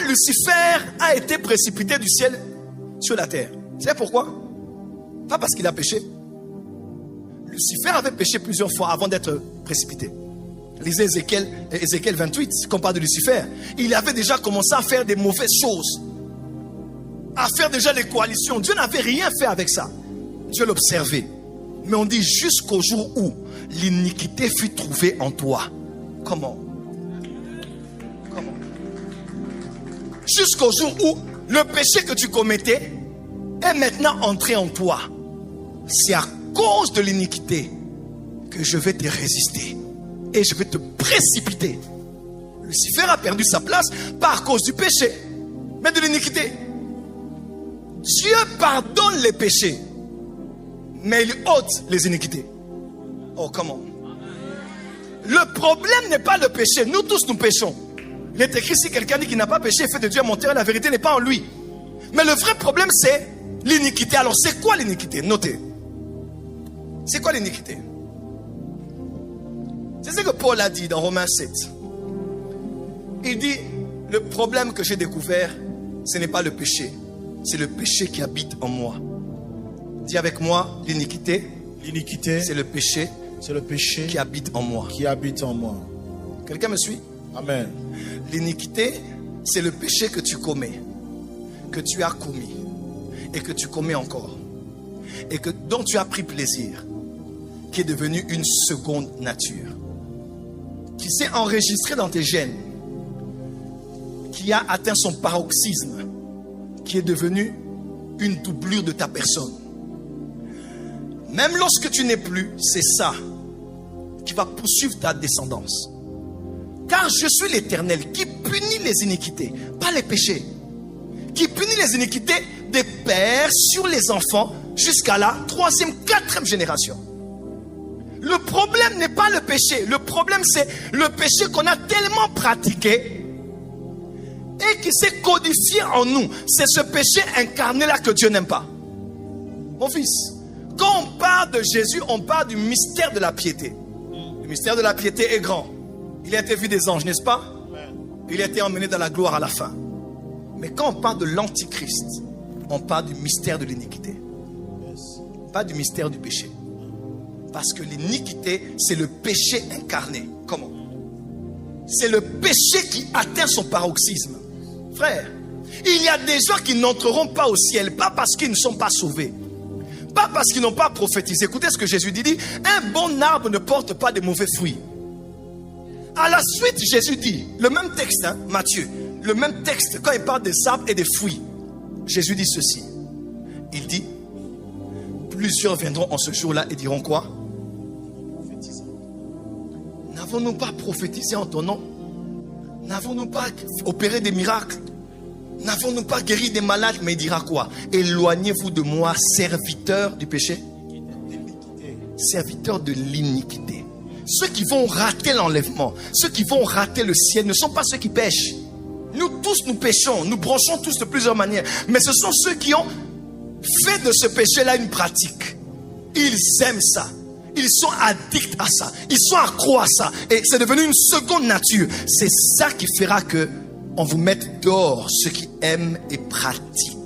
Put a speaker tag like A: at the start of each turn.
A: Lucifer a été précipité du ciel sur la terre? C'est pourquoi? Pas parce qu'il a péché. Lucifer avait péché plusieurs fois avant d'être précipité. Lisez Ézéchiel 28, quand on parle de Lucifer. Il avait déjà commencé à faire des mauvaises choses, à faire déjà des coalitions. Dieu n'avait rien fait avec ça. Dieu l'observait. Mais on dit jusqu'au jour où l'iniquité fut trouvée en toi. Comment? Jusqu'au jour où le péché que tu commettais est maintenant entré en toi. C'est à cause de l'iniquité que je vais te résister et je vais te précipiter. Lucifer a perdu sa place pas à cause du péché, mais de l'iniquité. Dieu pardonne les péchés, mais il ôte les iniquités. Oh, comment? Le problème n'est pas le péché. Nous tous nous péchons. Il est écrit, si quelqu'un dit qu'il n'a pas péché, il fait de Dieu un menteur, la vérité n'est pas en lui. Mais le vrai problème, c'est l'iniquité. Alors, c'est quoi l'iniquité? Notez. C'est quoi l'iniquité? C'est ce que Paul a dit dans Romains 7. Il dit, le problème que j'ai découvert, ce n'est pas le péché. C'est le péché qui habite en moi. Dis avec moi, l'iniquité.
B: L'iniquité,
A: c'est le péché.
B: C'est le péché
A: qui habite en moi.
B: Qui habite en moi.
A: Quelqu'un me suit?
B: Amen.
A: L'iniquité, c'est le péché que tu commets, que tu as commis et que tu commets encore, et dont tu as pris plaisir, qui est devenu une seconde nature, qui s'est enregistré dans tes gènes, qui a atteint son paroxysme, qui est devenu une doublure de ta personne. Même lorsque tu n'es plus, c'est ça qui va poursuivre ta descendance. Car je suis l'Éternel qui punit les iniquités, pas les péchés. Qui punit les iniquités des pères sur les enfants jusqu'à la 3e, 4e génération. Le problème n'est pas le péché. Le problème, c'est le péché qu'on a tellement pratiqué et qui s'est codifié en nous. C'est ce péché incarné-là que Dieu n'aime pas. Mon fils, quand on parle de Jésus, on parle du mystère de la piété. Le mystère de la piété est grand. Il a été vu des anges, n'est-ce pas? Il a été emmené dans la gloire à la fin. Mais quand on parle de l'antichrist, on parle du mystère de l'iniquité. Pas du mystère du péché. Parce que l'iniquité, c'est le péché incarné. Comment? C'est le péché qui atteint son paroxysme. Frère, il y a des gens qui n'entreront pas au ciel, pas parce qu'ils ne sont pas sauvés, pas parce qu'ils n'ont pas prophétisé. Écoutez ce que Jésus dit, un bon arbre ne porte pas de mauvais fruits. À la suite, Jésus dit, le même texte, Matthieu, le même texte, quand il parle des arbres et des fruits, Jésus dit ceci. Il dit, plusieurs viendront en ce jour-là et diront quoi? N'avons-nous pas prophétisé en ton nom? N'avons-nous pas opéré des miracles? N'avons-nous pas guéri des malades? Mais il dira quoi? Éloignez-vous de moi, serviteurs du péché, serviteurs de l'iniquité. Ceux qui vont rater l'enlèvement, ceux qui vont rater le ciel ne sont pas ceux qui pêchent. Nous tous, nous péchons, nous branchons tous de plusieurs manières. Mais ce sont ceux qui ont fait de ce péché-là une pratique. Ils aiment ça. Ils sont addicts à ça. Ils sont accros à ça. Et c'est devenu une seconde nature. C'est ça qui fera que on vous mette dehors ceux qui aiment et pratiquent